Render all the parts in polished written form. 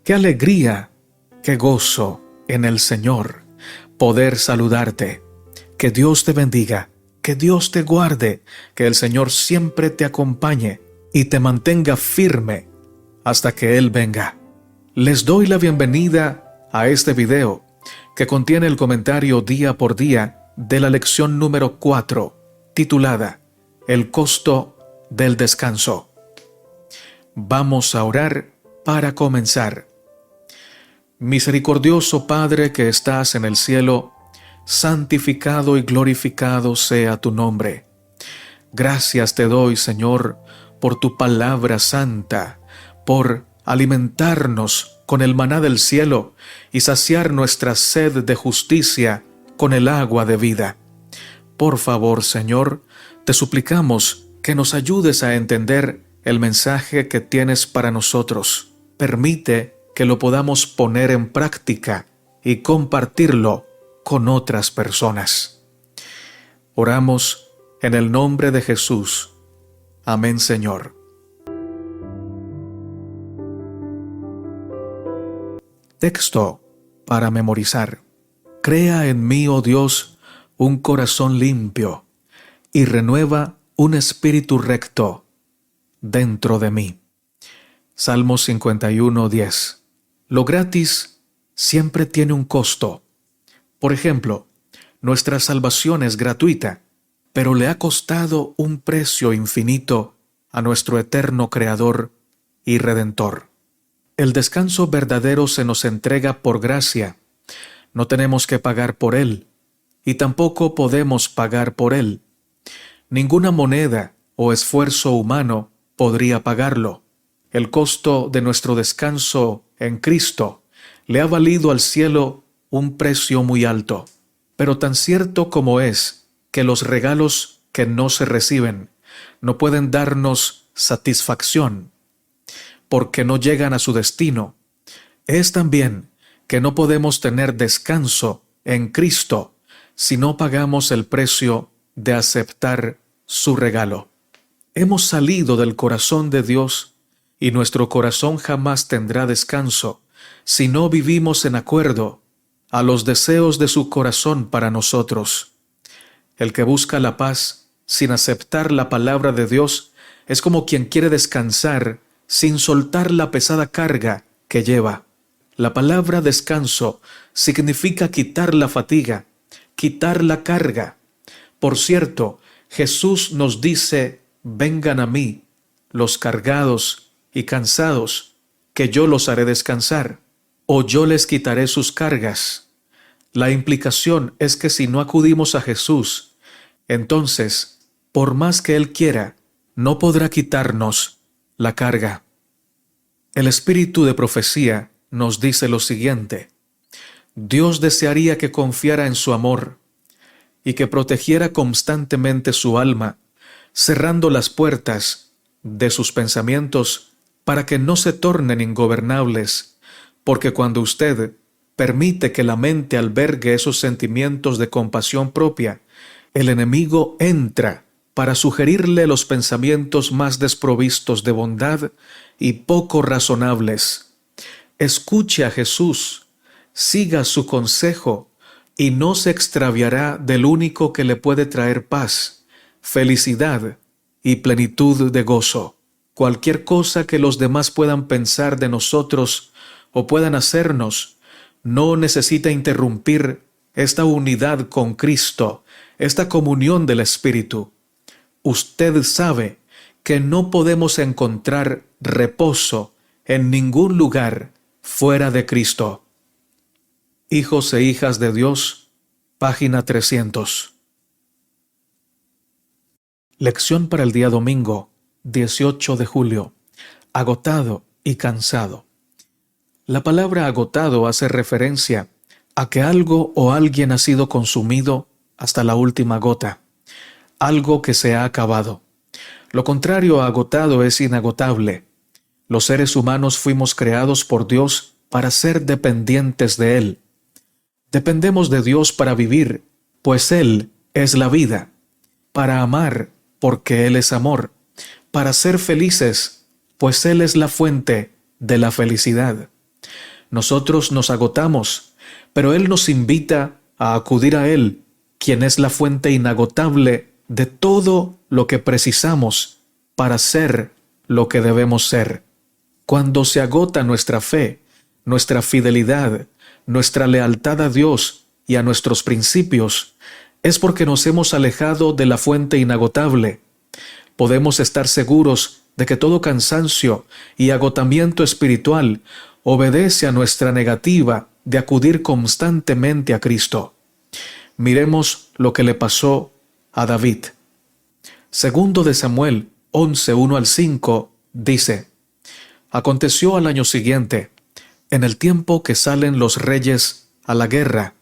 Qué alegría, qué gozo en el Señor poder saludarte. Que Dios te bendiga, que Dios te guarde, que el Señor siempre te acompañe y te mantenga firme hasta que Él venga. Les doy la bienvenida a este video que contiene el comentario día por día de la lección número 4, titulada El costo del descanso. Vamos a orar para comenzar. Misericordioso Padre que estás en el cielo, santificado y glorificado sea tu nombre. Gracias te doy, Señor, por tu palabra santa, por alimentarnos con el maná del cielo y saciar nuestra sed de justicia con el agua de vida. Por favor, Señor, te suplicamos que nos ayudes a entender el mensaje que tienes para nosotros. Permite que lo podamos poner en práctica y compartirlo con otras personas. Oramos en el nombre de Jesús. Amén, Señor. Texto para memorizar. Crea en mí, oh Dios, un corazón limpio y renueva un espíritu recto dentro de mí. Salmo 51:10. Lo gratis siempre tiene un costo. Por ejemplo, nuestra salvación es gratuita, pero le ha costado un precio infinito a nuestro eterno Creador y Redentor. El descanso verdadero se nos entrega por gracia. No tenemos que pagar por él, y tampoco podemos pagar por él. Ninguna moneda o esfuerzo humano podría pagarlo. El costo de nuestro descanso en Cristo le ha valido al cielo un precio muy alto. Pero tan cierto como es que los regalos que no se reciben no pueden darnos satisfacción porque no llegan a su destino, es también que no podemos tener descanso en Cristo si no pagamos el precio de aceptar su regalo. Hemos salido del corazón de Dios y nuestro corazón jamás tendrá descanso si no vivimos en acuerdo a los deseos de su corazón para nosotros. El que busca la paz sin aceptar la palabra de Dios es como quien quiere descansar sin soltar la pesada carga que lleva. La palabra descanso significa quitar la fatiga, quitar la carga. Por cierto, Jesús nos dice: vengan a mí, los cargados y cansados, que yo los haré descansar, o yo les quitaré sus cargas. La implicación es que si no acudimos a Jesús, entonces, por más que Él quiera, no podrá quitarnos la carga. El espíritu de profecía nos dice lo siguiente: Dios desearía que confiara en su amor y que protegiera constantemente su alma, cerrando las puertas de sus pensamientos para que no se tornen ingobernables, porque cuando usted permite que la mente albergue esos sentimientos de compasión propia, el enemigo entra para sugerirle los pensamientos más desprovistos de bondad y poco razonables. Escuche a Jesús, siga su consejo y no se extraviará del único que le puede traer paz, felicidad y plenitud de gozo. Cualquier cosa que los demás puedan pensar de nosotros o puedan hacernos, no necesita interrumpir esta unidad con Cristo, esta comunión del Espíritu. Usted sabe que no podemos encontrar reposo en ningún lugar fuera de Cristo. Hijos e hijas de Dios, página 300. Lección para el día domingo, 18 de julio. Agotado y cansado. La palabra agotado hace referencia a que algo o alguien ha sido consumido hasta la última gota, algo que se ha acabado. Lo contrario a agotado es inagotable. Los seres humanos fuimos creados por Dios para ser dependientes de Él. Dependemos de Dios para vivir, pues Él es la vida, para amar, porque Él es amor, para ser felices, pues Él es la fuente de la felicidad. Nosotros nos agotamos, pero Él nos invita a acudir a Él, quien es la fuente inagotable de todo lo que precisamos para ser lo que debemos ser. Cuando se agota nuestra fe, nuestra fidelidad, nuestra lealtad a Dios y a nuestros principios, es porque nos hemos alejado de la fuente inagotable. Podemos estar seguros de que todo cansancio y agotamiento espiritual obedece a nuestra negativa de acudir constantemente a Cristo. Miremos lo que le pasó a David. Segundo de Samuel 11, 1-5 dice: Aconteció al año siguiente, en el tiempo que salen los reyes a la guerra,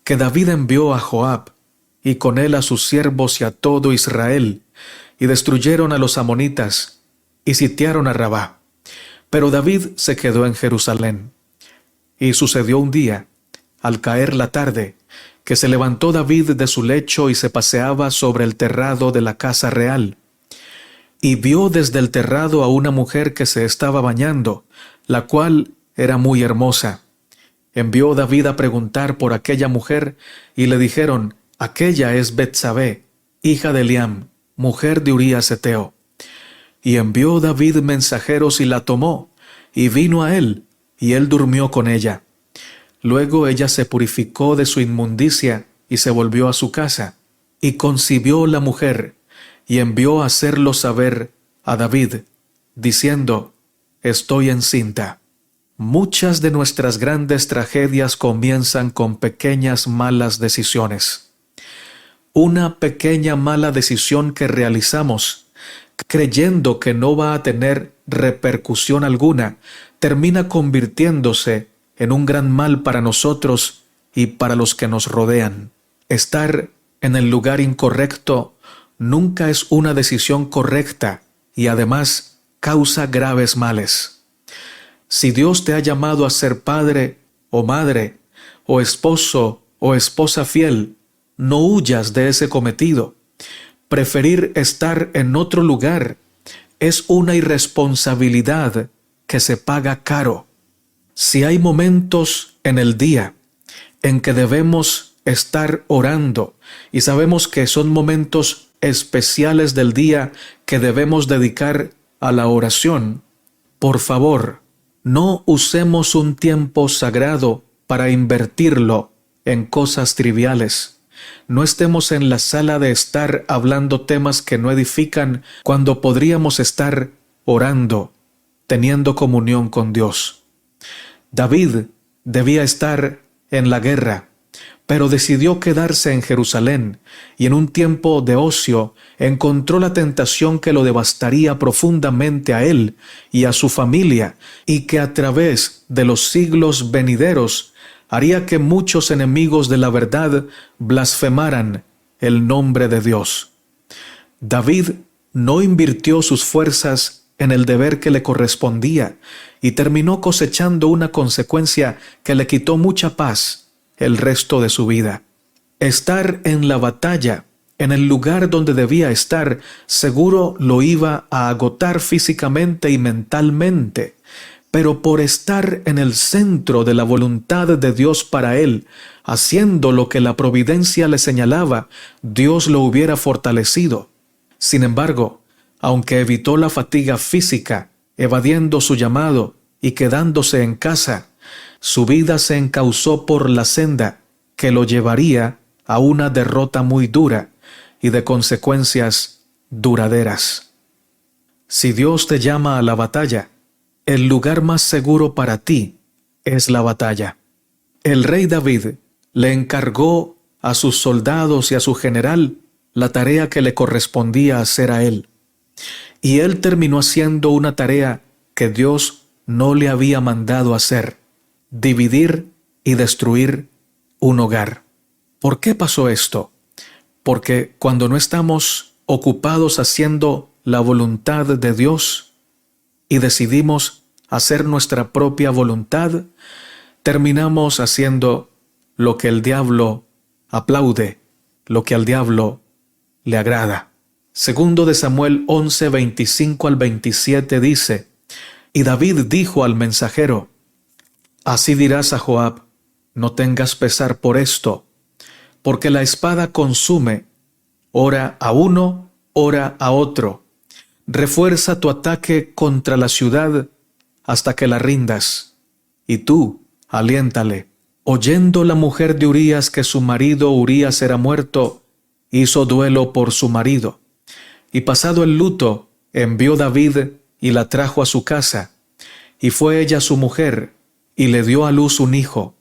que David envió a Joab, y con él a sus siervos y a todo Israel, y destruyeron a los amonitas, y sitiaron a Rabá. Pero David se quedó en Jerusalén. Y sucedió un día, al caer la tarde, que se levantó David de su lecho y se paseaba sobre el terrado de la casa real. Y vio desde el terrado a una mujer que se estaba bañando, la cual era muy hermosa. Envió David a preguntar por aquella mujer, y le dijeron: aquella es Betsabé, hija de Eliam, mujer de Urías Heteo. Y envió David mensajeros y la tomó, y vino a él, y él durmió con ella. Luego ella se purificó de su inmundicia, y se volvió a su casa, y concibió la mujer, y envió a hacerlo saber a David, diciendo: estoy encinta. Muchas de nuestras grandes tragedias comienzan con pequeñas malas decisiones. Una pequeña mala decisión que realizamos, creyendo que no va a tener repercusión alguna, termina convirtiéndose en un gran mal para nosotros y para los que nos rodean. Estar en el lugar incorrecto nunca es una decisión correcta y además causa graves males. Si Dios te ha llamado a ser padre o madre, o esposo o esposa fiel, no huyas de ese cometido. Preferir estar en otro lugar es una irresponsabilidad que se paga caro. Si hay momentos en el día en que debemos estar orando y sabemos que son momentos especiales del día que debemos dedicar a la oración, por favor, no usemos un tiempo sagrado para invertirlo en cosas triviales. No estemos en la sala de estar hablando temas que no edifican cuando podríamos estar orando, teniendo comunión con Dios. David debía estar en la guerra, pero decidió quedarse en Jerusalén y en un tiempo de ocio encontró la tentación que lo devastaría profundamente a él y a su familia y que a través de los siglos venideros haría que muchos enemigos de la verdad blasfemaran el nombre de Dios. David no invirtió sus fuerzas en el deber que le correspondía y terminó cosechando una consecuencia que le quitó mucha paz el resto de su vida. Estar en la batalla, en el lugar donde debía estar, seguro lo iba a agotar físicamente y mentalmente, pero por estar en el centro de la voluntad de Dios para él, haciendo lo que la providencia le señalaba, Dios lo hubiera fortalecido. Sin embargo, aunque evitó la fatiga física, evadiendo su llamado y quedándose en casa, su vida se encauzó por la senda que lo llevaría a una derrota muy dura y de consecuencias duraderas. Si Dios te llama a la batalla, el lugar más seguro para ti es la batalla. El rey David le encargó a sus soldados y a su general la tarea que le correspondía hacer a él. Y él terminó haciendo una tarea que Dios no le había mandado hacer: dividir y destruir un hogar. ¿Por qué pasó esto? Porque cuando no estamos ocupados haciendo la voluntad de Dios y decidimos hacer nuestra propia voluntad, terminamos haciendo lo que el diablo aplaude, lo que al diablo le agrada. Segundo de Samuel 11, 25-27 dice: Y David dijo al mensajero: Así dirás a Joab: no tengas pesar por esto, porque la espada consume, ora a uno, ora a otro. Refuerza tu ataque contra la ciudad hasta que la rindas. Y tú, aliéntale. Oyendo la mujer de Urías que su marido Urías era muerto, hizo duelo por su marido. Y pasado el luto, envió David y la trajo a su casa. Y fue ella su mujer, y le dio a luz un hijo.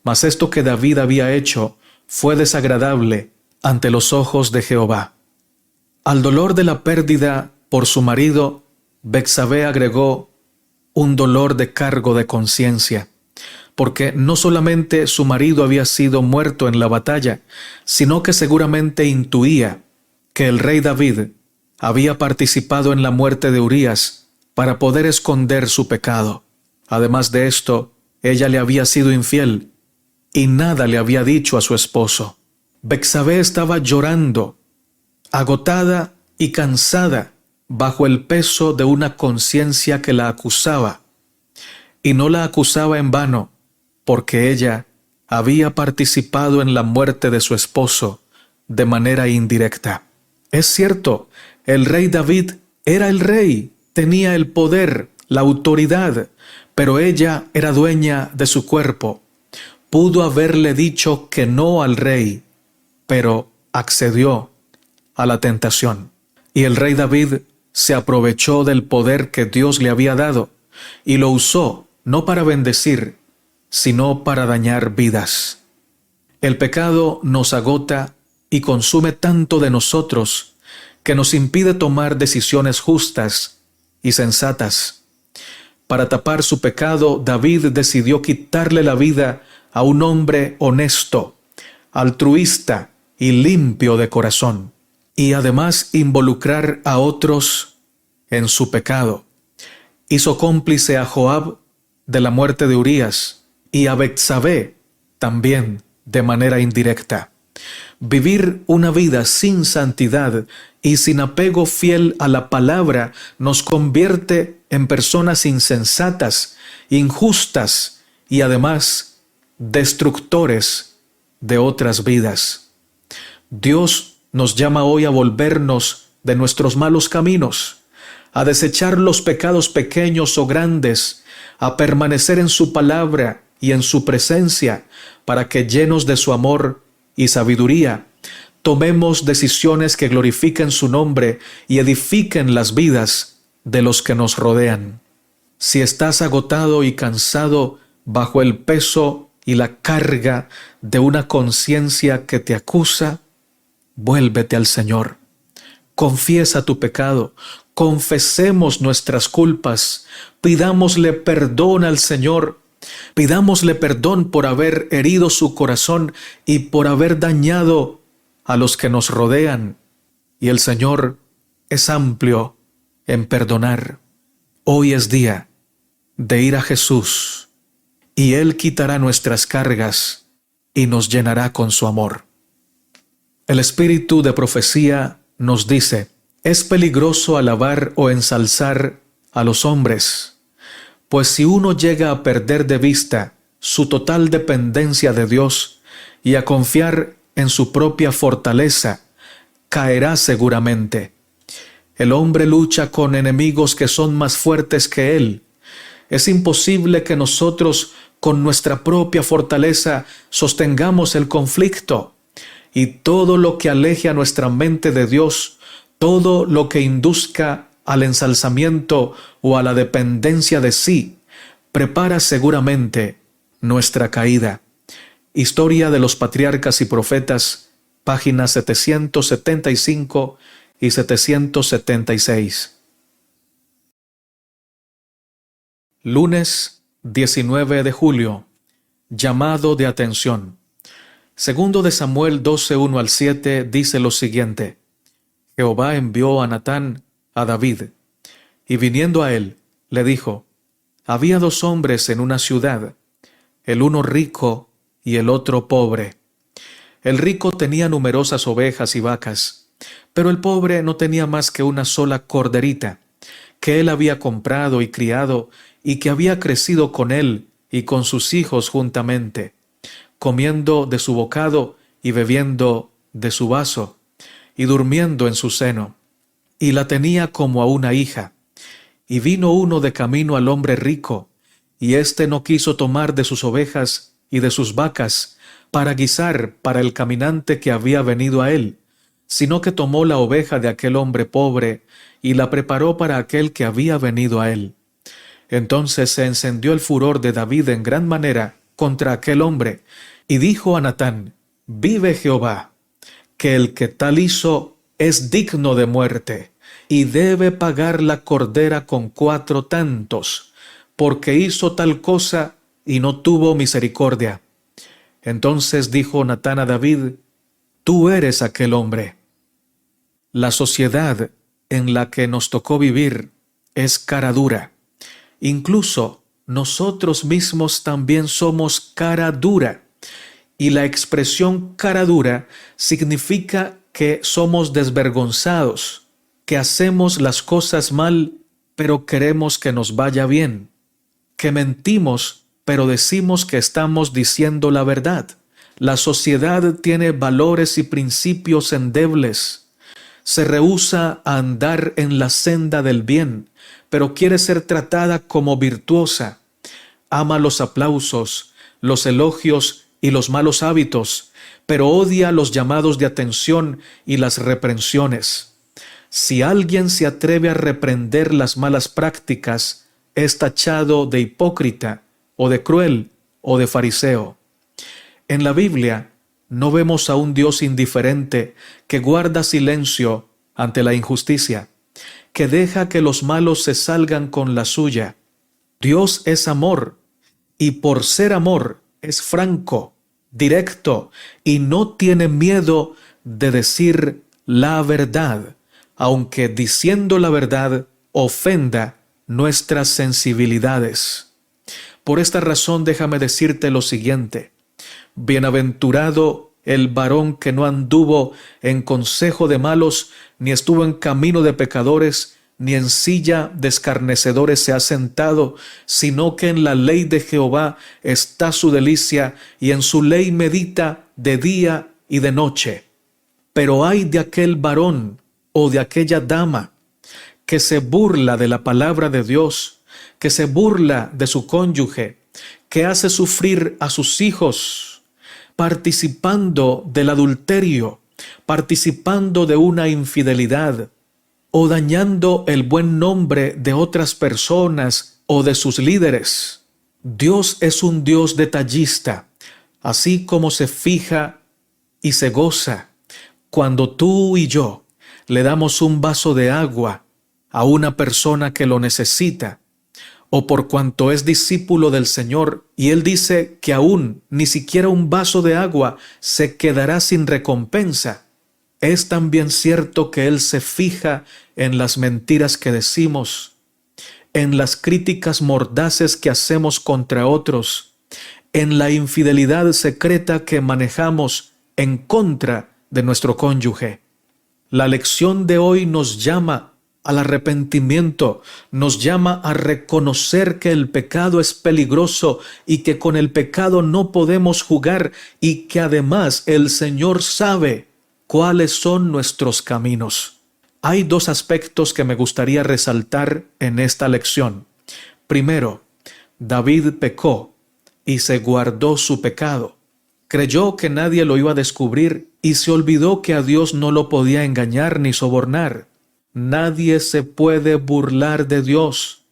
Mas esto que David había hecho fue desagradable ante los ojos de Jehová. Al dolor de la pérdida por su marido, Betsabé agregó un dolor de cargo de conciencia, porque no solamente su marido había sido muerto en la batalla, sino que seguramente intuía que el rey David había participado en la muerte de Urías para poder esconder su pecado. Además de esto, ella le había sido infiel y nada le había dicho a su esposo. Betsabé estaba llorando, agotada y cansada bajo el peso de una conciencia que la acusaba, y no la acusaba en vano, porque ella había participado en la muerte de su esposo de manera indirecta. Es cierto, el rey David era el rey, tenía el poder, la autoridad, pero ella era dueña de su cuerpo. Pudo haberle dicho que no al rey, pero accedió a la tentación. Y el rey David se aprovechó del poder que Dios le había dado y lo usó no para bendecir, sino para dañar vidas. El pecado nos agota y consume tanto de nosotros que nos impide tomar decisiones justas y sensatas. Para tapar su pecado, David decidió quitarle la vida a un hombre honesto, altruista y limpio de corazón, y además involucrar a otros en su pecado. Hizo cómplice a Joab de la muerte de Urías y a Betsabé también de manera indirecta. Vivir una vida sin santidad y sin apego fiel a la palabra nos convierte en personas insensatas, injustas y además destructores de otras vidas. Dios nos llama hoy a volvernos de nuestros malos caminos, a desechar los pecados pequeños o grandes, a permanecer en su palabra y en su presencia, para que llenos de su amor y sabiduría, tomemos decisiones que glorifiquen su nombre y edifiquen las vidas de los que nos rodean. Si estás agotado y cansado bajo el peso y la carga de una conciencia que te acusa, vuélvete al Señor. Confiesa tu pecado, confesemos nuestras culpas, pidámosle perdón al Señor, pidámosle perdón por haber herido su corazón y por haber dañado a los que nos rodean. Y el Señor es amplio en perdonar. Hoy es día de ir a Jesús, y Él quitará nuestras cargas y nos llenará con su amor. El espíritu de profecía nos dice: es peligroso alabar o ensalzar a los hombres, pues si uno llega a perder de vista su total dependencia de Dios y a confiar en su propia fortaleza, caerá seguramente. El hombre lucha con enemigos que son más fuertes que él. Es imposible que nosotros, con nuestra propia fortaleza, sostengamos el conflicto. Y todo lo que aleje a nuestra mente de Dios, todo lo que induzca al ensalzamiento o a la dependencia de sí, prepara seguramente nuestra caída. Historia de los Patriarcas y Profetas, páginas 775 y 776. Lunes 19 de julio. Llamado de atención. Segundo de Samuel 12:1 al 7 dice lo siguiente: Jehová envió a Natán a David, y viniendo a él, le dijo: había dos hombres en una ciudad, el uno rico y el otro pobre. El rico tenía numerosas ovejas y vacas, pero el pobre no tenía más que una sola corderita, que él había comprado y criado, y que había crecido con él y con sus hijos juntamente, comiendo de su bocado y bebiendo de su vaso, y durmiendo en su seno. Y la tenía como a una hija. Y vino uno de camino al hombre rico, y éste no quiso tomar de sus ovejas y de sus vacas para guisar para el caminante que había venido a él, sino que tomó la oveja de aquel hombre pobre y la preparó para aquel que había venido a él. Entonces se encendió el furor de David en gran manera contra aquel hombre, y dijo a Natán: Vive Jehová, que el que tal hizo es digno de muerte, y debe pagar la cordera con 4 tantos, porque hizo tal cosa y no tuvo misericordia. Entonces dijo Natán a David: Tú eres aquel hombre. La sociedad en la que nos tocó vivir es cara dura. Incluso nosotros mismos también somos cara dura. Y la expresión cara dura significa que somos desvergonzados, que hacemos las cosas mal, pero queremos que nos vaya bien, que mentimos, pero decimos que estamos diciendo la verdad. La sociedad tiene valores y principios endebles. Se rehúsa a andar en la senda del bien, pero quiere ser tratada como virtuosa. Ama los aplausos, los elogios y los malos hábitos, pero odia los llamados de atención y las reprensiones. Si alguien se atreve a reprender las malas prácticas, es tachado de hipócrita, o de cruel, o de fariseo. En la Biblia no vemos a un Dios indiferente que guarda silencio ante la injusticia, que deja que los malos se salgan con la suya. Dios es amor, y por ser amor es franco, directo, y no tiene miedo de decir la verdad, aunque diciendo la verdad ofenda nuestras sensibilidades. Por esta razón déjame decirte lo siguiente: bienaventurado el varón que no anduvo en consejo de malos, ni estuvo en camino de pecadores, ni en silla de escarnecedores se ha sentado, sino que en la ley de Jehová está su delicia, y en su ley medita de día y de noche. Pero ay de aquel varón o de aquella dama que se burla de la palabra de Dios, que se burla de su cónyuge, que hace sufrir a sus hijos, participando del adulterio, participando de una infidelidad, o dañando el buen nombre de otras personas o de sus líderes. Dios es un Dios detallista, así como se fija y se goza cuando tú y yo le damos un vaso de agua a una persona que lo necesita, o por cuanto es discípulo del Señor y Él dice que aún ni siquiera un vaso de agua se quedará sin recompensa. Es también cierto que Él se fija en las mentiras que decimos, en las críticas mordaces que hacemos contra otros, en la infidelidad secreta que manejamos en contra de nuestro cónyuge. La lección de hoy nos llama al arrepentimiento, nos llama a reconocer que el pecado es peligroso y que con el pecado no podemos jugar, y que además el Señor sabe cuáles son nuestros caminos. Hay 2 aspectos que me gustaría resaltar en esta lección. Primero, David pecó y se guardó su pecado. Creyó que nadie lo iba a descubrir y se olvidó que a Dios no lo podía engañar ni sobornar. Nadie se puede burlar de Dios.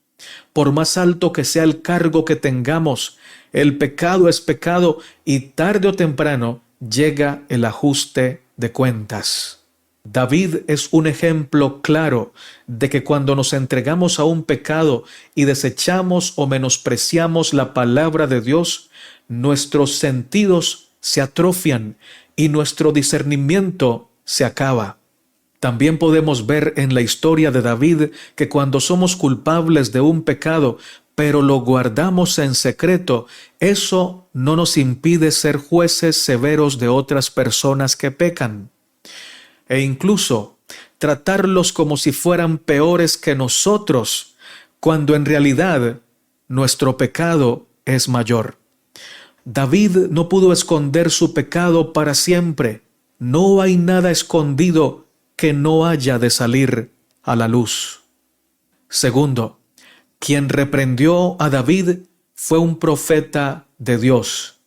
Por más alto que sea el cargo que tengamos, el pecado es pecado y tarde o temprano llega el ajuste de cuentas. David es un ejemplo claro de que cuando nos entregamos a un pecado y desechamos o menospreciamos la palabra de Dios, nuestros sentidos se atrofian y nuestro discernimiento se acaba. También podemos ver en la historia de David que cuando somos culpables de un pecado, pero lo guardamos en secreto, eso no nos impide ser jueces severos de otras personas que pecan, e incluso tratarlos como si fueran peores que nosotros, cuando en realidad nuestro pecado es mayor. David no pudo esconder su pecado para siempre. No hay nada escondido que no haya de salir a la luz. Segundo, quien reprendió a David fue un profeta de Dios,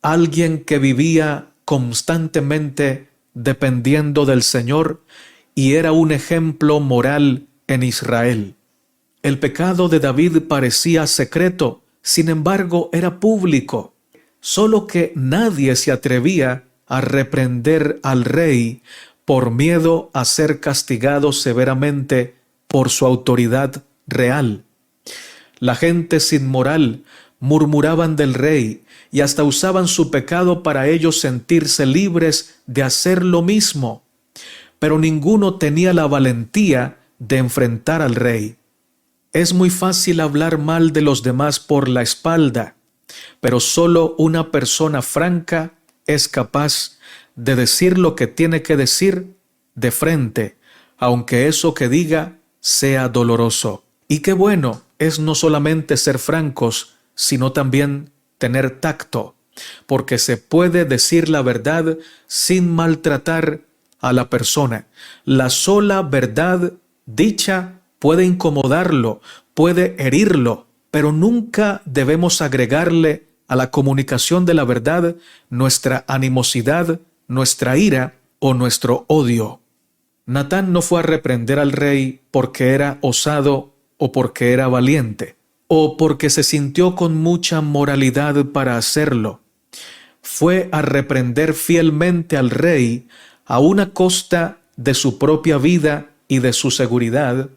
alguien que vivía constantemente dependiendo del Señor y era un ejemplo moral en Israel. El pecado de David parecía secreto, sin embargo era público, solo que nadie se atrevía a reprender al rey por miedo a ser castigado severamente por su autoridad real. La gente sin moral murmuraban del rey y hasta usaban su pecado para ellos sentirse libres de hacer lo mismo. Pero ninguno tenía la valentía de enfrentar al rey. Es muy fácil hablar mal de los demás por la espalda, pero solo una persona franca es capaz de decir lo que tiene que decir de frente, aunque eso que diga sea doloroso. Y qué bueno es no solamente ser francos, sino también tener tacto, porque se puede decir la verdad sin maltratar a la persona. La sola verdad dicha puede incomodarlo, puede herirlo, pero nunca debemos agregarle a la comunicación de la verdad nuestra animosidad, nuestra ira o nuestro odio. Natán no fue a reprender al rey porque era osado o porque era valiente, o porque se sintió con mucha moralidad para hacerlo. Fue a reprender fielmente al rey a una costa de su propia vida y de su seguridad,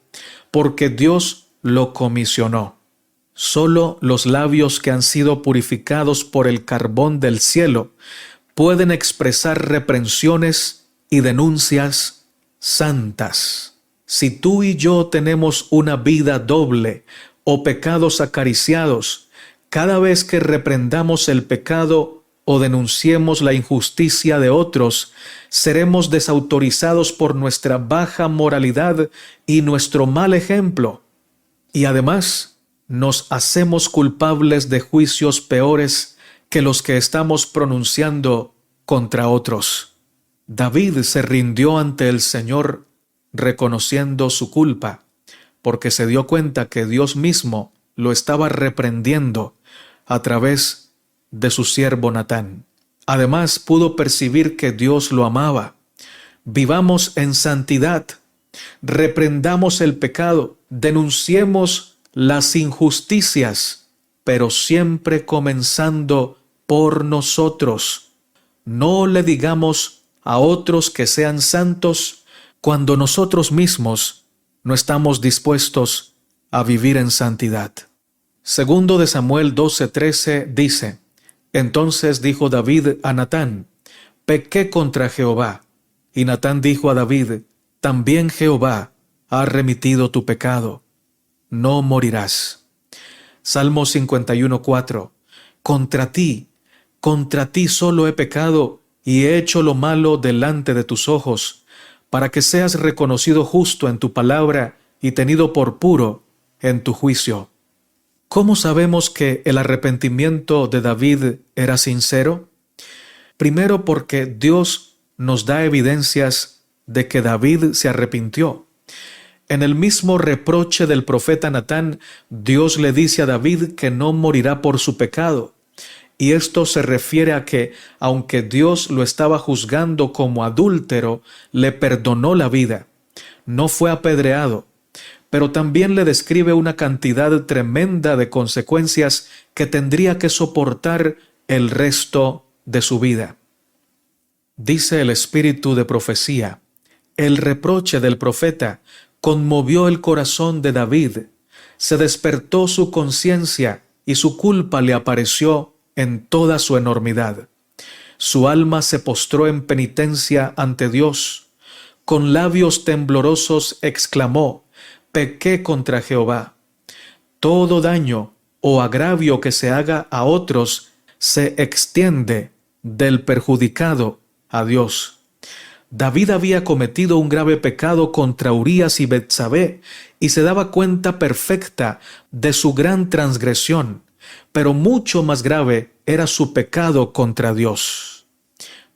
porque Dios lo comisionó. Solo los labios que han sido purificados por el carbón del cielo pueden expresar reprensiones y denuncias santas. Si tú y yo tenemos una vida doble o pecados acariciados, cada vez que reprendamos el pecado o denunciemos la injusticia de otros, seremos desautorizados por nuestra baja moralidad y nuestro mal ejemplo. Y además, nos hacemos culpables de juicios peores que los que estamos pronunciando contra otros. David se rindió ante el Señor reconociendo su culpa, porque se dio cuenta que Dios mismo lo estaba reprendiendo a través de su siervo Natán. Además, pudo percibir que Dios lo amaba. Vivamos en santidad, reprendamos el pecado, denunciemos las injusticias, pero siempre comenzando por nosotros. No le digamos a otros que sean santos cuando nosotros mismos no estamos dispuestos a vivir en santidad. Segundo de Samuel 12:13 dice: Entonces dijo David a Natán: Pequé contra Jehová. Y Natán dijo a David: También Jehová ha remitido tu pecado. No morirás. Salmo 51:4. Contra ti solo he pecado y he hecho lo malo delante de tus ojos, para que seas reconocido justo en tu palabra y tenido por puro en tu juicio. ¿Cómo sabemos que el arrepentimiento de David era sincero? Primero, porque Dios nos da evidencias de que David se arrepintió. En el mismo reproche del profeta Natán, Dios le dice a David que no morirá por su pecado. Y esto se refiere a que, aunque Dios lo estaba juzgando como adúltero, le perdonó la vida. No fue apedreado, pero también le describe una cantidad tremenda de consecuencias que tendría que soportar el resto de su vida. Dice el espíritu de profecía: el reproche del profeta conmovió el corazón de David, se despertó su conciencia y su culpa le apareció en toda su enormidad. Su alma se postró en penitencia ante Dios. Con labios temblorosos exclamó: Pequé contra Jehová. Todo daño o agravio que se haga a otros se extiende del perjudicado a Dios. David había cometido un grave pecado contra Urías y Betsabé y se daba cuenta perfecta de su gran transgresión. pero mucho más grave era su pecado contra Dios.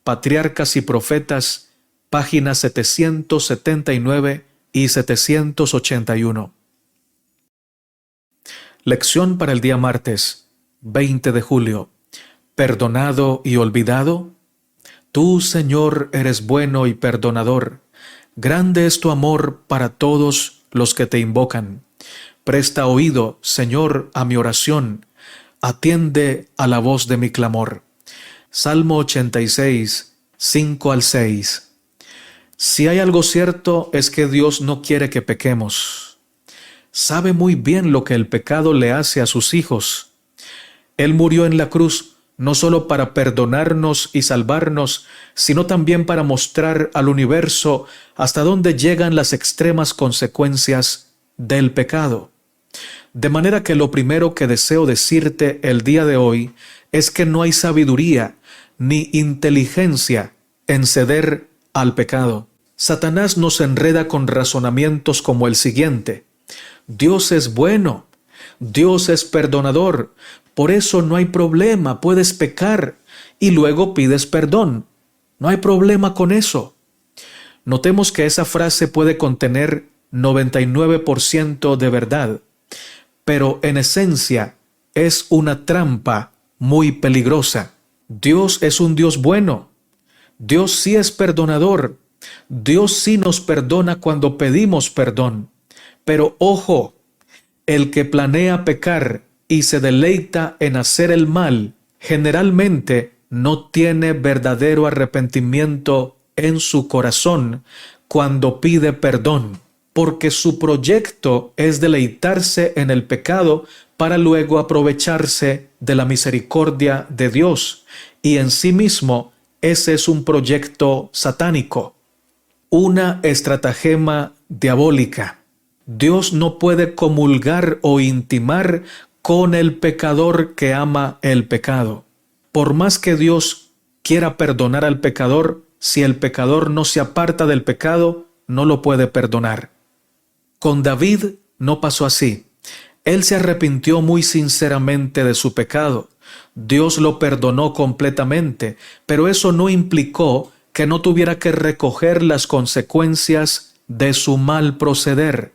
Patriarcas y Profetas, páginas 779 y 781. Lección para el día martes, 20 de julio. ¿Perdonado y olvidado? Tú, Señor, eres bueno y perdonador. Grande es tu amor para todos los que te invocan. Presta oído, Señor, a mi oración. Atiende a la voz de mi clamor. Salmo 86, 5 al 6. Si hay algo cierto es que Dios no quiere que pequemos. Sabe muy bien lo que el pecado le hace a sus hijos. Él murió en la cruz no solo para perdonarnos y salvarnos, sino también para mostrar al universo hasta dónde llegan las extremas consecuencias del pecado. De manera que lo primero que deseo decirte el día de hoy es que no hay sabiduría ni inteligencia en ceder al pecado. Satanás nos enreda con razonamientos como el siguiente: Dios es bueno, Dios es perdonador, por eso no hay problema, puedes pecar y luego pides perdón. No hay problema con eso. Notemos que esa frase puede contener 99% de verdad, pero en esencia es una trampa muy peligrosa. Dios es un Dios bueno. Dios sí es perdonador. Dios sí nos perdona cuando pedimos perdón. Pero ojo, el que planea pecar y se deleita en hacer el mal, generalmente no tiene verdadero arrepentimiento en su corazón cuando pide perdón, porque su proyecto es deleitarse en el pecado para luego aprovecharse de la misericordia de Dios, y en sí mismo ese es un proyecto satánico, una estratagema diabólica. Dios no puede comulgar o intimar con el pecador que ama el pecado. Por más que Dios quiera perdonar al pecador, si el pecador no se aparta del pecado, no lo puede perdonar. Con David no pasó así. Él se arrepintió muy sinceramente de su pecado. Dios lo perdonó completamente, pero eso no implicó que no tuviera que recoger las consecuencias de su mal proceder.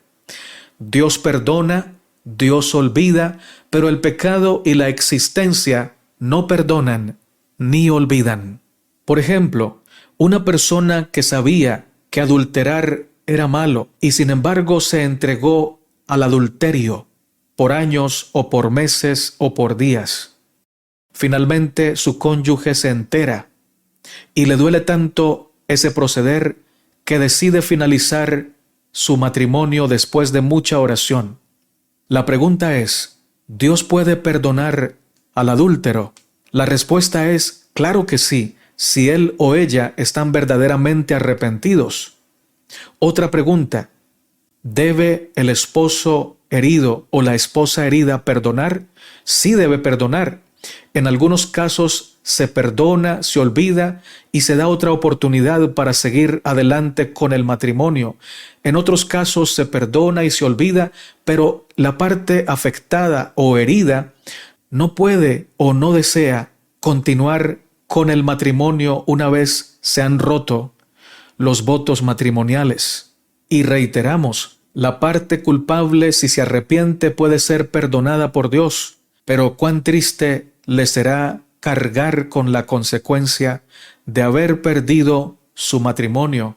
Dios perdona, Dios olvida, pero el pecado y la existencia no perdonan ni olvidan. Por ejemplo, una persona que sabía que adulterar era malo y sin embargo se entregó al adulterio por años o por meses o por días. Finalmente su cónyuge se entera y le duele tanto ese proceder que decide finalizar su matrimonio después de mucha oración. La pregunta es, ¿Dios puede perdonar al adúltero? La respuesta es, claro que sí, si él o ella están verdaderamente arrepentidos. Otra pregunta, ¿debe el esposo herido o la esposa herida perdonar? Sí debe perdonar. En algunos casos se perdona, se olvida y se da otra oportunidad para seguir adelante con el matrimonio. En otros casos se perdona y se olvida, pero la parte afectada o herida no puede o no desea continuar con el matrimonio una vez se han roto los votos matrimoniales. Y reiteramos, la parte culpable, si se arrepiente, puede ser perdonada por Dios, pero cuán triste le será cargar con la consecuencia de haber perdido su matrimonio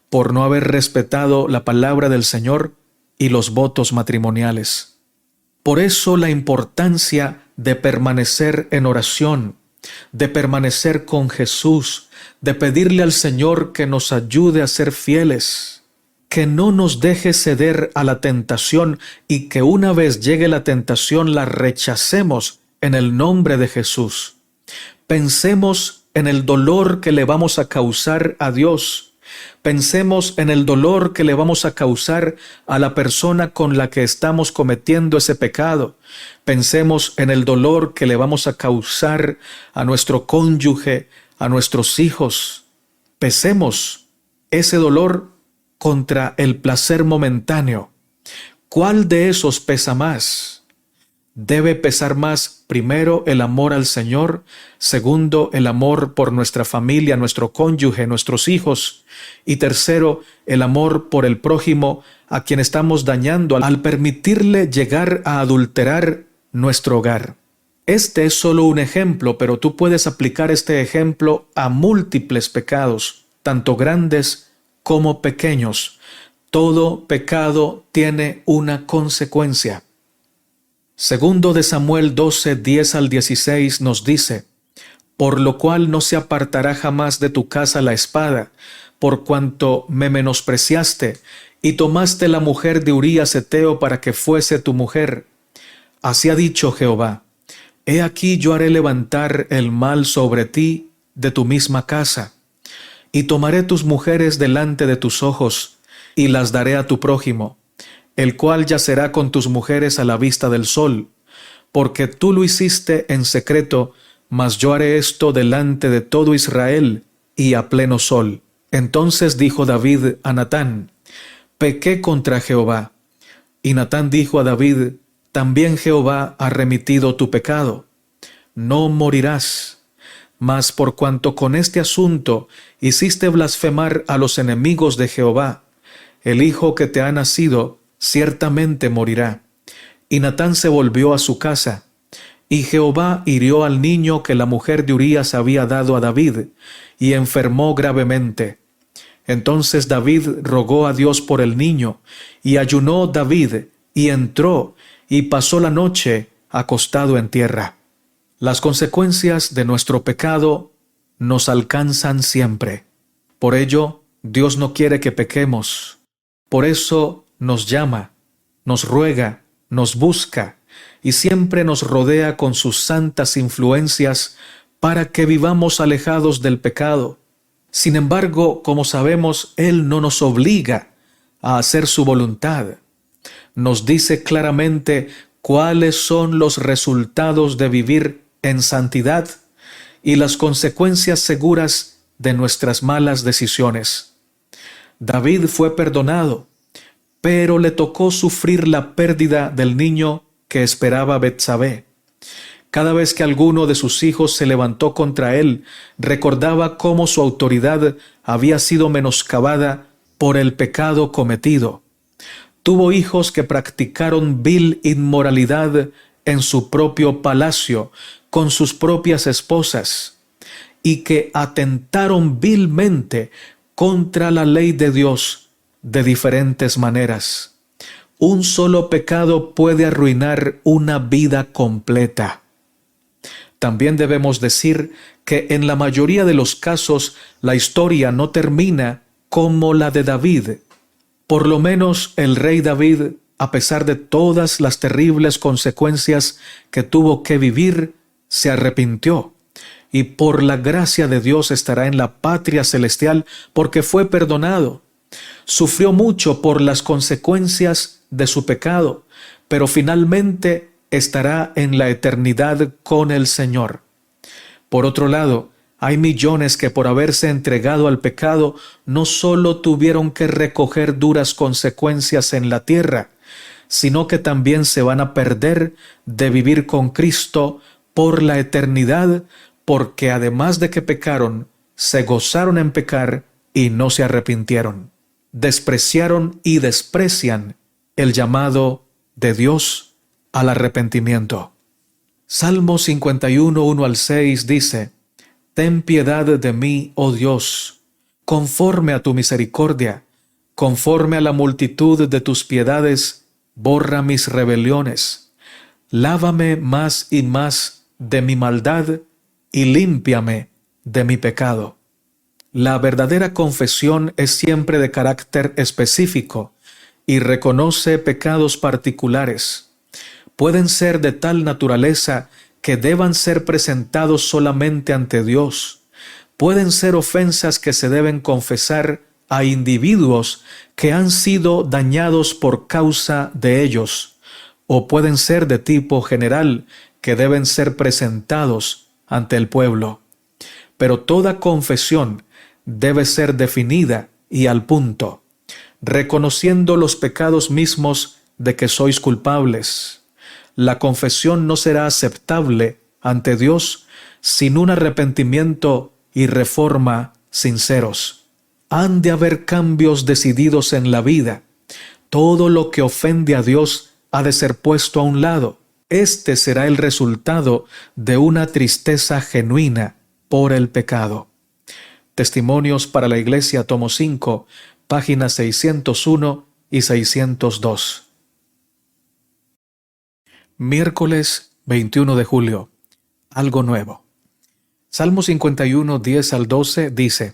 por no haber respetado la palabra del Señor y los votos matrimoniales. Por eso la importancia de permanecer en oración, de permanecer con Jesús, de pedirle al Señor que nos ayude a ser fieles, que no nos deje ceder a la tentación y que una vez llegue la tentación la rechacemos en el nombre de Jesús. Pensemos en el dolor que le vamos a causar a Dios. Pensemos en el dolor que le vamos a causar a la persona con la que estamos cometiendo ese pecado. Pensemos en el dolor que le vamos a causar a nuestro cónyuge, a nuestros hijos. Pesemos ese dolor contra el placer momentáneo. ¿Cuál de esos pesa más? Debe pesar más, primero, el amor al Señor, segundo, el amor por nuestra familia, nuestro cónyuge, nuestros hijos, y tercero, el amor por el prójimo a quien estamos dañando al permitirle llegar a adulterar nuestro hogar. Este es solo un ejemplo, pero tú puedes aplicar este ejemplo a múltiples pecados, tanto grandes como pequeños. Todo pecado tiene una consecuencia. Segundo de Samuel 12, 10 al 16 nos dice: por lo cual no se apartará jamás de tu casa la espada, por cuanto me menospreciaste, y tomaste la mujer de Urías Heteo para que fuese tu mujer. Así ha dicho Jehová: he aquí yo haré levantar el mal sobre ti de tu misma casa, y tomaré tus mujeres delante de tus ojos, y las daré a tu prójimo, el cual yacerá con tus mujeres a la vista del sol, porque tú lo hiciste en secreto, mas yo haré esto delante de todo Israel y a pleno sol. Entonces dijo David a Natán: pequé contra Jehová. Y Natán dijo a David: también Jehová ha remitido tu pecado. No morirás. Mas por cuanto con este asunto hiciste blasfemar a los enemigos de Jehová, el hijo que te ha nacido ciertamente morirá. Y Natán se volvió a su casa, y Jehová hirió al niño que la mujer de Urías había dado a David, y enfermó gravemente. Entonces David rogó a Dios por el niño, y ayunó David, y entró, y pasó la noche acostado en tierra. Las consecuencias de nuestro pecado nos alcanzan siempre. Por ello, Dios no quiere que pequemos. Por eso nos llama, nos ruega, nos busca y siempre nos rodea con sus santas influencias para que vivamos alejados del pecado. Sin embargo, como sabemos, Él no nos obliga a hacer su voluntad. Nos dice claramente cuáles son los resultados de vivir en santidad y las consecuencias seguras de nuestras malas decisiones. David fue perdonado, pero le tocó sufrir la pérdida del niño que esperaba Betsabé. Cada vez que alguno de sus hijos se levantó contra él, recordaba cómo su autoridad había sido menoscabada por el pecado cometido. Tuvo hijos que practicaron vil inmoralidad en su propio palacio, con sus propias esposas, y que atentaron vilmente contra la ley de Dios de diferentes maneras. Un solo pecado puede arruinar una vida completa. También debemos decir que en la mayoría de los casos la historia no termina como la de David. Por lo menos el rey David, a pesar de todas las terribles consecuencias que tuvo que vivir, se arrepintió y por la gracia de Dios estará en la patria celestial porque fue perdonado. Sufrió mucho por las consecuencias de su pecado, pero finalmente estará en la eternidad con el Señor. Por otro lado, hay millones que por haberse entregado al pecado no solo tuvieron que recoger duras consecuencias en la tierra, sino que también se van a perder de vivir con Cristo por la eternidad, porque además de que pecaron, se gozaron en pecar y no se arrepintieron. Despreciaron y desprecian el llamado de Dios al arrepentimiento. Salmo 51, 1 al 6 dice: ten piedad de mí, oh Dios, conforme a tu misericordia, conforme a la multitud de tus piedades, borra mis rebeliones. Lávame más y más de mi maldad y límpiame de mi pecado. La verdadera confesión es siempre de carácter específico y reconoce pecados particulares. Pueden ser de tal naturaleza que deban ser presentados solamente ante Dios. Pueden ser ofensas que se deben confesar a individuos que han sido dañados por causa de ellos, o pueden ser de tipo general que deben ser presentados ante el pueblo. Pero toda confesión debe ser definida y al punto, reconociendo los pecados mismos de que sois culpables. la confesión no será aceptable ante Dios sin un arrepentimiento y reforma sinceros. Han de haber cambios decididos en la vida. Todo lo que ofende a Dios ha de ser puesto a un lado. Este será el resultado de una tristeza genuina por el pecado. Testimonios para la Iglesia, tomo 5, páginas 601 y 602. Miércoles 21 de julio. Algo nuevo. Salmo 51, 10 al 12 dice: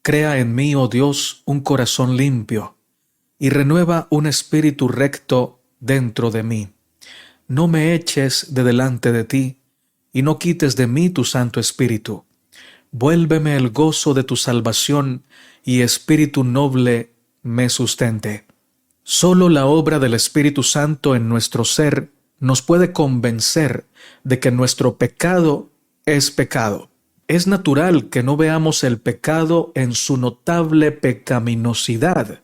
Crea en mí, oh Dios, un corazón limpio, y renueva un espíritu recto dentro de mí. No me eches de delante de ti, y no quites de mí tu Santo Espíritu. Vuélveme el gozo de tu salvación, y espíritu noble me sustente. Solo la obra del Espíritu Santo en nuestro ser nos puede convencer de que nuestro pecado es pecado. Es natural que no veamos el pecado en su notable pecaminosidad,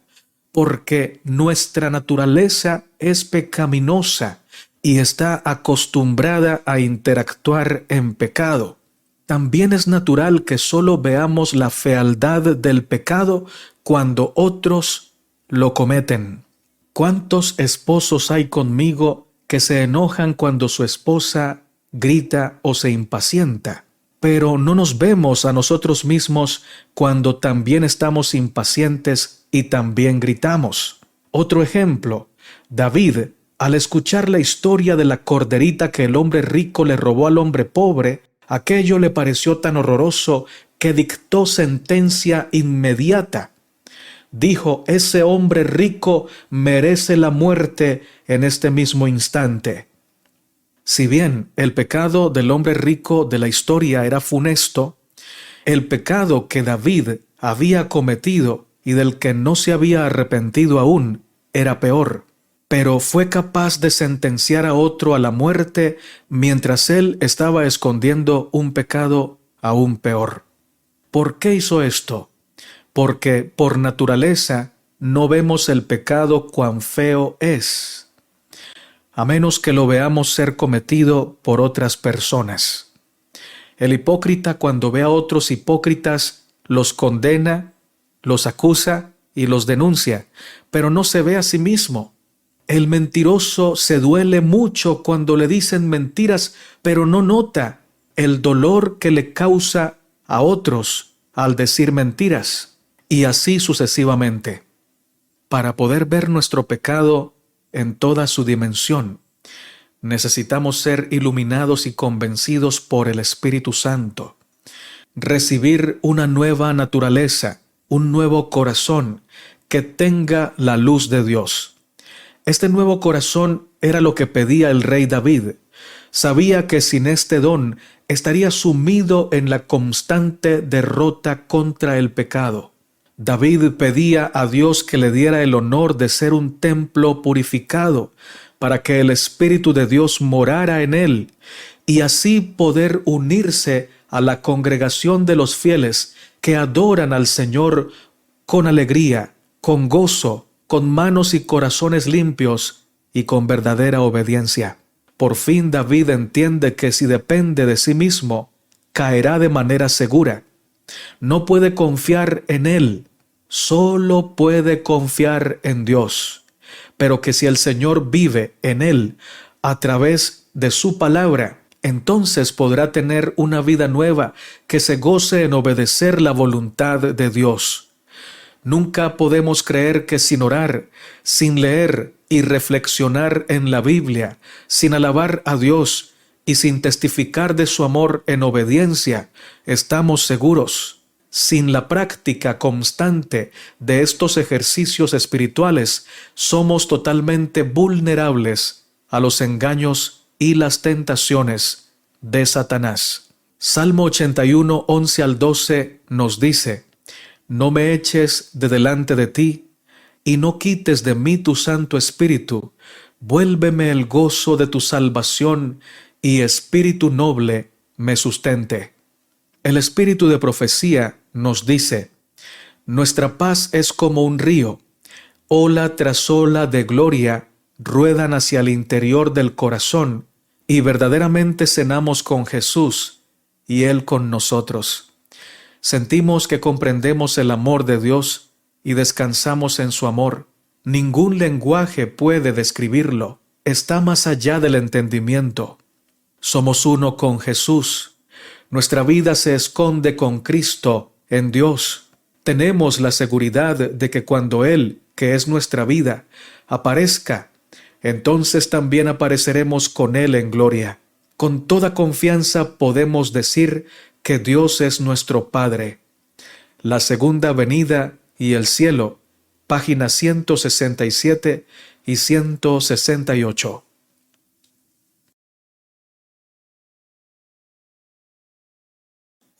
porque nuestra naturaleza es pecaminosa y está acostumbrada a interactuar en pecado. También es natural que solo veamos la fealdad del pecado cuando otros lo cometen. ¿Cuántos esposos hay conmigo que se enojan cuando su esposa grita o se impacienta? Pero no nos vemos a nosotros mismos cuando también estamos impacientes y también gritamos. Otro ejemplo, David, al escuchar la historia de la corderita que el hombre rico le robó al hombre pobre, aquello le pareció tan horroroso que dictó sentencia inmediata. Dijo: ese hombre rico merece la muerte en este mismo instante. Si bien el pecado del hombre rico de la historia era funesto, el pecado que David había cometido y del que no se había arrepentido aún era peor. Pero fue capaz de sentenciar a otro a la muerte mientras él estaba escondiendo un pecado aún peor. ¿Por qué hizo esto? Porque por naturaleza no vemos el pecado cuán feo es, a menos que lo veamos ser cometido por otras personas. El hipócrita, cuando ve a otros hipócritas, los condena, los acusa y los denuncia, pero no se ve a sí mismo. El mentiroso se duele mucho cuando le dicen mentiras, pero no nota el dolor que le causa a otros al decir mentiras, y así sucesivamente. Para poder ver nuestro pecado en toda su dimensión, necesitamos ser iluminados y convencidos por el Espíritu Santo, recibir una nueva naturaleza, un nuevo corazón que tenga la luz de Dios. Este nuevo corazón era lo que pedía el rey David. Sabía que sin este don estaría sumido en la constante derrota contra el pecado. David pedía a Dios que le diera el honor de ser un templo purificado para que el Espíritu de Dios morara en él y así poder unirse a la congregación de los fieles que adoran al Señor con alegría, con gozo, con manos y corazones limpios y con verdadera obediencia. Por fin David entiende que si depende de sí mismo, caerá de manera segura. No puede confiar en él, solo puede confiar en Dios. Pero que si el Señor vive en él a través de su palabra, entonces podrá tener una vida nueva que se goce en obedecer la voluntad de Dios. Nunca podemos creer que sin orar, sin leer y reflexionar en la Biblia, sin alabar a Dios y sin testificar de su amor en obediencia, estamos seguros. Sin la práctica constante de estos ejercicios espirituales, somos totalmente vulnerables a los engaños y las tentaciones de Satanás. Salmo 81, 11 al 12 nos dice: No me eches de delante de ti, y no quites de mí tu Santo Espíritu. Vuélveme el gozo de tu salvación, y espíritu noble me sustente. El espíritu de profecía nos dice: Nuestra paz es como un río, ola tras ola de gloria ruedan hacia el interior del corazón y verdaderamente cenamos con Jesús y Él con nosotros. Sentimos que comprendemos el amor de Dios y descansamos en su amor. Ningún lenguaje puede describirlo. Está más allá del entendimiento. Somos uno con Jesús. Nuestra vida se esconde con Cristo en Dios. Tenemos la seguridad de que cuando Él, que es nuestra vida, aparezca, entonces también apareceremos con Él en gloria. Con toda confianza podemos decir que Dios es nuestro Padre. La segunda venida y el cielo, páginas 167 y 168.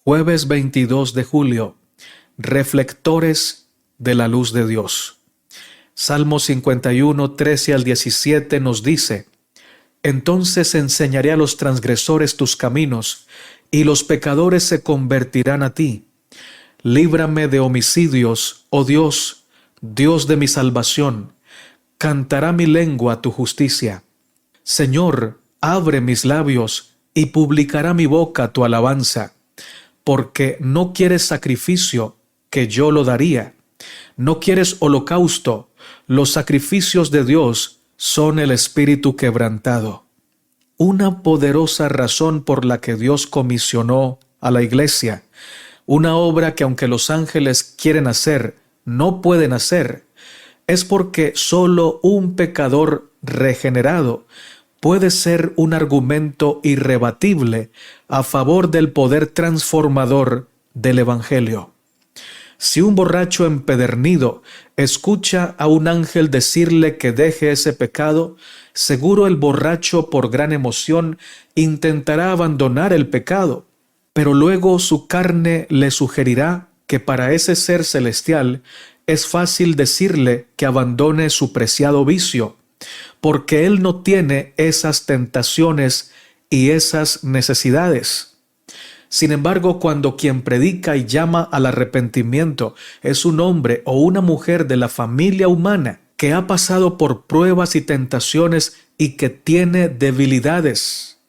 Jueves 22 de julio. Reflectores de la luz de Dios. Salmo 51, 13 al 17 nos dice: Entonces enseñaré a los transgresores tus caminos, y los pecadores se convertirán a ti. Líbrame de homicidios, oh Dios, Dios de mi salvación. Cantará mi lengua tu justicia. Señor, abre mis labios, y publicará mi boca tu alabanza. Porque no quieres sacrificio, que yo lo daría. No quieres holocausto. Los sacrificios de Dios son el espíritu quebrantado. Una poderosa razón por la que Dios comisionó a la iglesia, una obra que aunque los ángeles quieren hacer, no pueden hacer, es porque solo un pecador regenerado puede ser un argumento irrebatible a favor del poder transformador del Evangelio. Si un borracho empedernido escucha a un ángel decirle que deje ese pecado, seguro el borracho por gran emoción intentará abandonar el pecado, pero luego su carne le sugerirá que para ese ser celestial es fácil decirle que abandone su preciado vicio, porque él no tiene esas tentaciones y esas necesidades. Sin embargo, cuando quien predica y llama al arrepentimiento es un hombre o una mujer de la familia humana que ha pasado por pruebas y tentaciones y que tiene debilidades,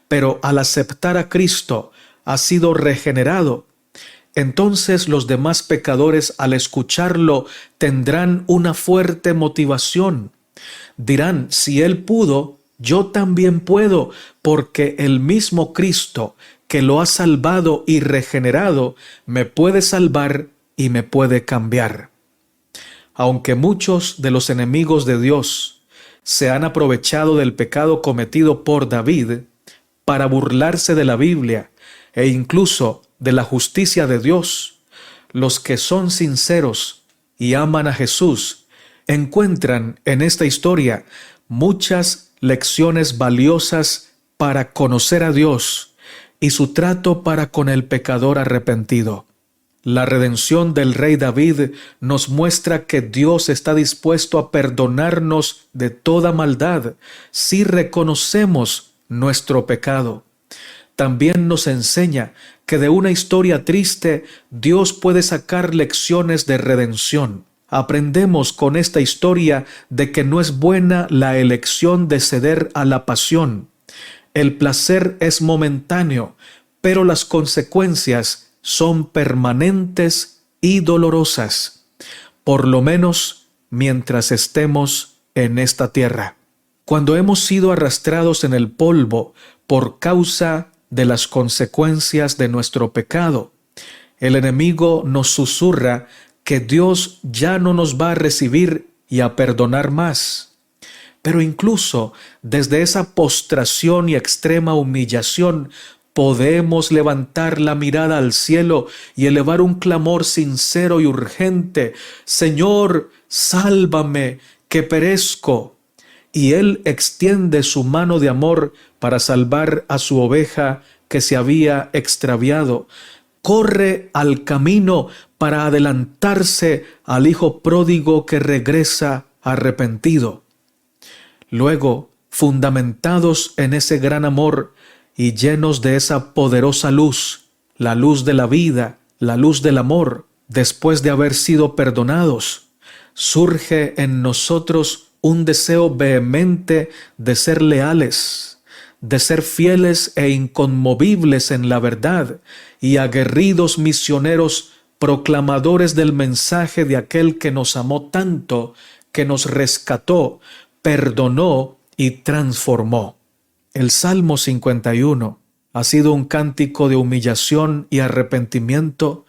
pero al aceptar a Cristo ha sido regenerado, entonces los demás pecadores al escucharlo tendrán una fuerte motivación. Dirán: si Él pudo, yo también puedo, porque el mismo Cristo que lo ha salvado y regenerado me puede salvar y me puede cambiar. Aunque muchos de los enemigos de Dios se han aprovechado del pecado cometido por David para burlarse de la Biblia e incluso de la justicia de Dios, los que son sinceros y aman a Jesús encuentran en esta historia muchas lecciones valiosas para conocer a Dios y su trato para con el pecador arrepentido. La redención del rey David nos muestra que Dios está dispuesto a perdonarnos de toda maldad si reconocemos nuestro pecado. También nos enseña que de una historia triste Dios puede sacar lecciones de redención. Aprendemos con esta historia de que no es buena la elección de ceder a la pasión. El placer es momentáneo, pero las consecuencias son permanentes y dolorosas, por lo menos mientras estemos en esta tierra. Cuando hemos sido arrastrados en el polvo por causa de las consecuencias de nuestro pecado, el enemigo nos susurra que Dios ya no nos va a recibir y a perdonar más. Pero incluso desde esa postración y extrema humillación podemos levantar la mirada al cielo y elevar un clamor sincero y urgente: Señor, sálvame, que perezco. Y Él extiende su mano de amor para salvar a su oveja que se había extraviado. Corre al camino para adelantarse al hijo pródigo que regresa arrepentido. Luego, fundamentados en ese gran amor y llenos de esa poderosa luz, la luz de la vida, la luz del amor, después de haber sido perdonados, surge en nosotros un deseo vehemente de ser leales, de ser fieles e inconmovibles en la verdad y aguerridos misioneros proclamadores del mensaje de aquel que nos amó tanto, que nos rescató, perdonó y transformó. El Salmo 51 ha sido un cántico de humillación y arrepentimiento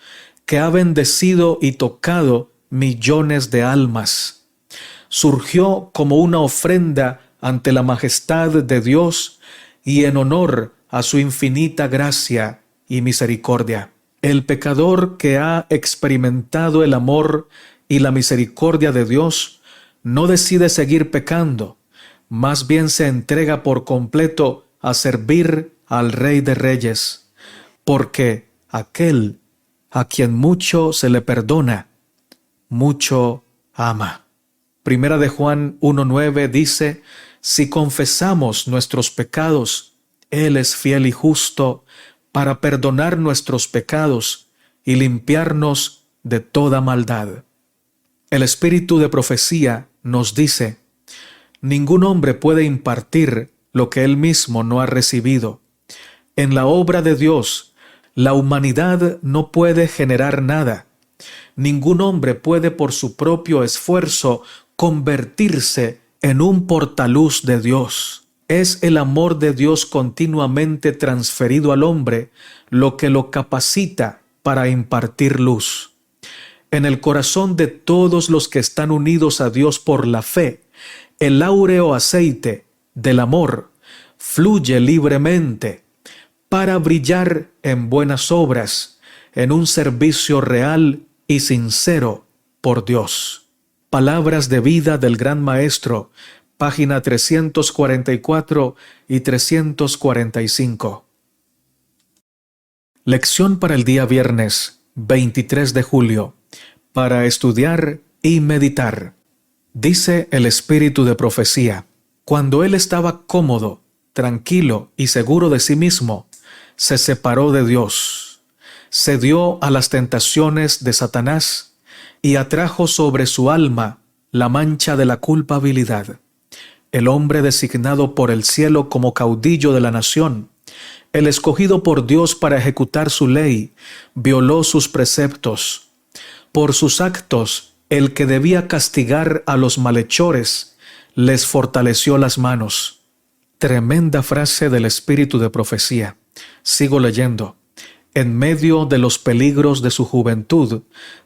que ha bendecido y tocado millones de almas. Surgió como una ofrenda ante la majestad de Dios y en honor a su infinita gracia y misericordia. El pecador que ha experimentado el amor y la misericordia de Dios no decide seguir pecando, más bien se entrega por completo a servir al Rey de Reyes, porque aquel a quien mucho se le perdona, mucho ama. Primera de Juan 1:9 dice: si confesamos nuestros pecados, Él es fiel y justo para perdonar nuestros pecados y limpiarnos de toda maldad. El espíritu de profecía nos dice: ningún hombre puede impartir lo que él mismo no ha recibido. En la obra de Dios, la humanidad no puede generar nada. Ningún hombre puede por su propio esfuerzo convertirse en un portaluz de Dios. Es el amor de Dios continuamente transferido al hombre lo que lo capacita para impartir luz. En el corazón de todos los que están unidos a Dios por la fe, el áureo aceite del amor fluye libremente para brillar en buenas obras, en un servicio real y sincero por Dios. Palabras de vida del Gran Maestro, página 344 y 345. Lección para el día viernes 23 de julio, para estudiar y meditar. Dice el espíritu de profecía: cuando él estaba cómodo, tranquilo y seguro de sí mismo, se separó de Dios, se dio a las tentaciones de Satanás y atrajo sobre su alma la mancha de la culpabilidad. El hombre designado por el cielo como caudillo de la nación, el escogido por Dios para ejecutar su ley, violó sus preceptos. Por sus actos, el que debía castigar a los malhechores, les fortaleció las manos. Tremenda frase del espíritu de profecía. Sigo leyendo. En medio de los peligros de su juventud,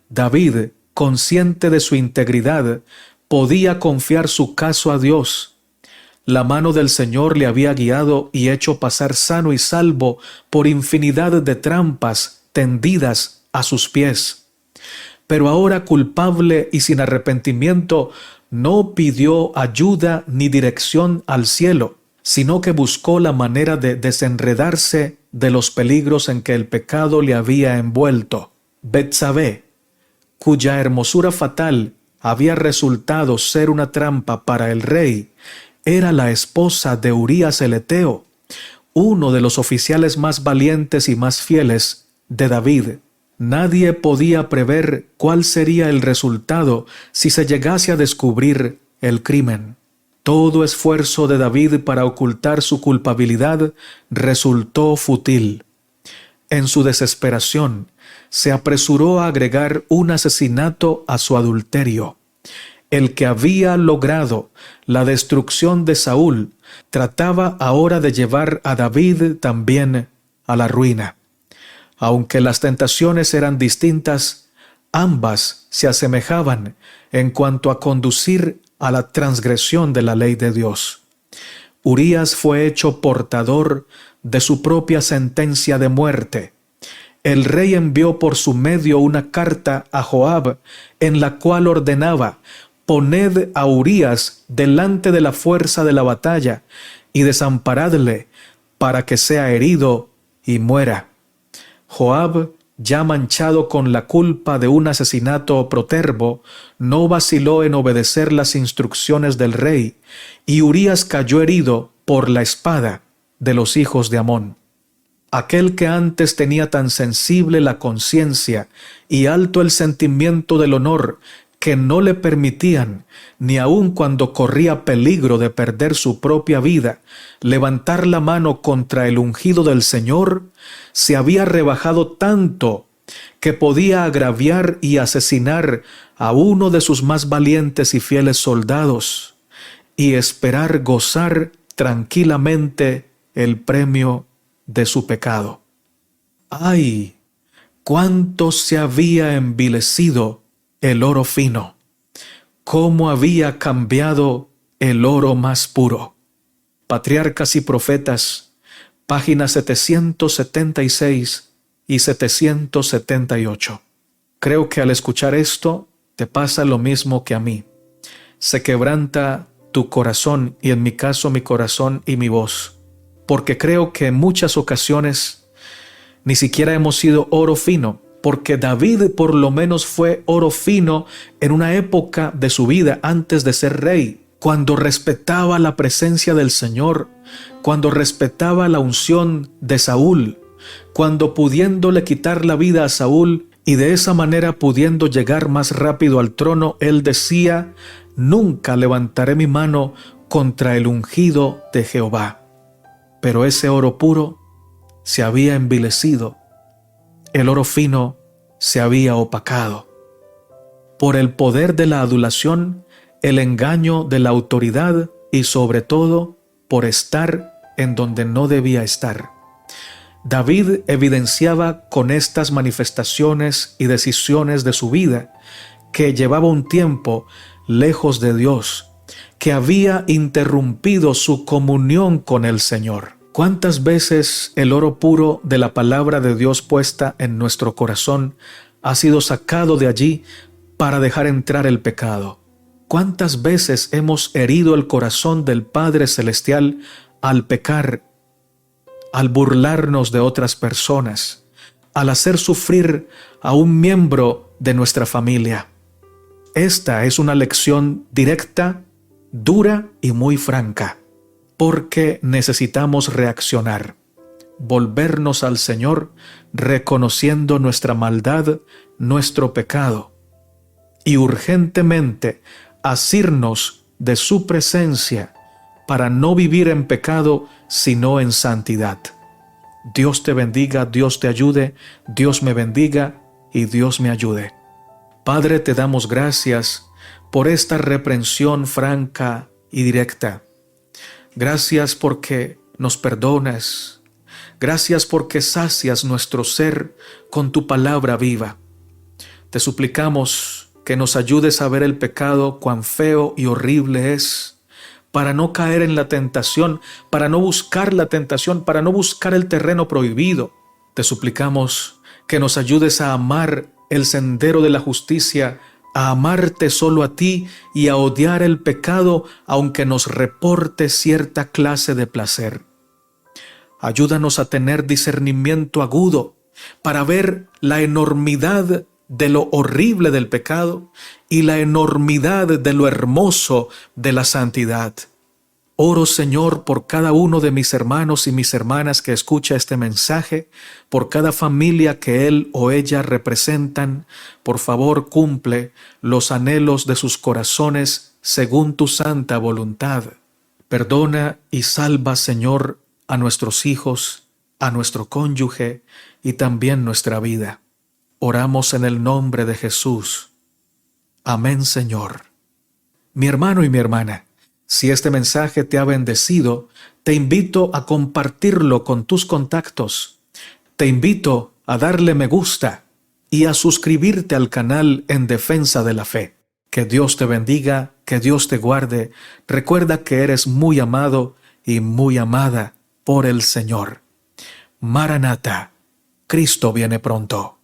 David, consciente de su integridad, podía confiar su caso a Dios. La mano del Señor le había guiado y hecho pasar sano y salvo por infinidad de trampas tendidas a sus pies. Pero ahora, culpable y sin arrepentimiento, no pidió ayuda ni dirección al cielo, sino que buscó la manera de desenredarse de los peligros en que el pecado le había envuelto. Betsabé, cuya hermosura fatal había resultado ser una trampa para el rey, era la esposa de Urías el Eteo, uno de los oficiales más valientes y más fieles de David. Nadie podía prever cuál sería el resultado si se llegase a descubrir el crimen. Todo esfuerzo de David para ocultar su culpabilidad resultó fútil. En su desesperación, se apresuró a agregar un asesinato a su adulterio. El que había logrado la destrucción de Saúl trataba ahora de llevar a David también a la ruina. Aunque las tentaciones eran distintas, ambas se asemejaban en cuanto a conducir a la transgresión de la ley de Dios. Urías fue hecho portador de su propia sentencia de muerte. El rey envió por su medio una carta a Joab en la cual ordenaba: poned a Urías delante de la fuerza de la batalla y desamparadle para que sea herido y muera. Joab, ya manchado con la culpa de un asesinato protervo, no vaciló en obedecer las instrucciones del rey, y Urías cayó herido por la espada de los hijos de Amón. Aquel que antes tenía tan sensible la conciencia y alto el sentimiento del honor que no le permitían, ni aun cuando corría peligro de perder su propia vida, levantar la mano contra el ungido del Señor, se había rebajado tanto que podía agraviar y asesinar a uno de sus más valientes y fieles soldados y esperar gozar tranquilamente el premio de su pecado. ¡Ay! ¡Cuánto se había envilecido el oro fino! ¡Cómo había cambiado el oro más puro! Patriarcas y Profetas, páginas 776 y 778. Creo que al escuchar esto te pasa lo mismo que a mí. Se quebranta tu corazón y en mi caso mi corazón y mi voz, porque creo que en muchas ocasiones ni siquiera hemos sido oro fino, porque David por lo menos fue oro fino en una época de su vida antes de ser rey, cuando respetaba la presencia del Señor, cuando respetaba la unción de Saúl, cuando pudiéndole quitar la vida a Saúl y de esa manera pudiendo llegar más rápido al trono, él decía: nunca levantaré mi mano contra el ungido de Jehová. Pero ese oro puro se había envilecido, el oro fino se había opacado. Por el poder de la adulación, el engaño de la autoridad y sobre todo por estar en donde no debía estar. David evidenciaba con estas manifestaciones y decisiones de su vida que llevaba un tiempo lejos de Dios, que había interrumpido su comunión con el Señor. ¿Cuántas veces el oro puro de la palabra de Dios puesta en nuestro corazón ha sido sacado de allí para dejar entrar el pecado? ¿Cuántas veces hemos herido el corazón del Padre Celestial al pecar, al burlarnos de otras personas, al hacer sufrir a un miembro de nuestra familia? Esta es una lección directa, dura y muy franca, porque necesitamos reaccionar, volvernos al Señor reconociendo nuestra maldad, nuestro pecado, y urgentemente asirnos de su presencia para no vivir en pecado, sino en santidad. Dios te bendiga, Dios te ayude, Dios me bendiga y Dios me ayude. Padre, te damos gracias por esta reprensión franca y directa. Gracias porque nos perdonas. Gracias porque sacias nuestro ser con tu palabra viva. Te suplicamos que nos ayudes a ver el pecado cuán feo y horrible es, para no caer en la tentación, para no buscar la tentación, para no buscar el terreno prohibido. Te suplicamos que nos ayudes a amar el sendero de la justicia, a amarte solo a ti y a odiar el pecado aunque nos reporte cierta clase de placer. Ayúdanos a tener discernimiento agudo para ver la enormidad de lo horrible del pecado y la enormidad de lo hermoso de la santidad. Oro, Señor, por cada uno de mis hermanos y mis hermanas que escucha este mensaje, por cada familia que él o ella representan. Por favor, cumple los anhelos de sus corazones según tu santa voluntad. Perdona y salva, Señor, a nuestros hijos, a nuestro cónyuge y también nuestra vida. Oramos en el nombre de Jesús. Amén, Señor. Mi hermano y mi hermana, si este mensaje te ha bendecido, te invito a compartirlo con tus contactos. Te invito a darle me gusta y a suscribirte al canal En Defensa de la Fe. Que Dios te bendiga, que Dios te guarde. Recuerda que eres muy amado y muy amada por el Señor. Maranata, Cristo viene pronto.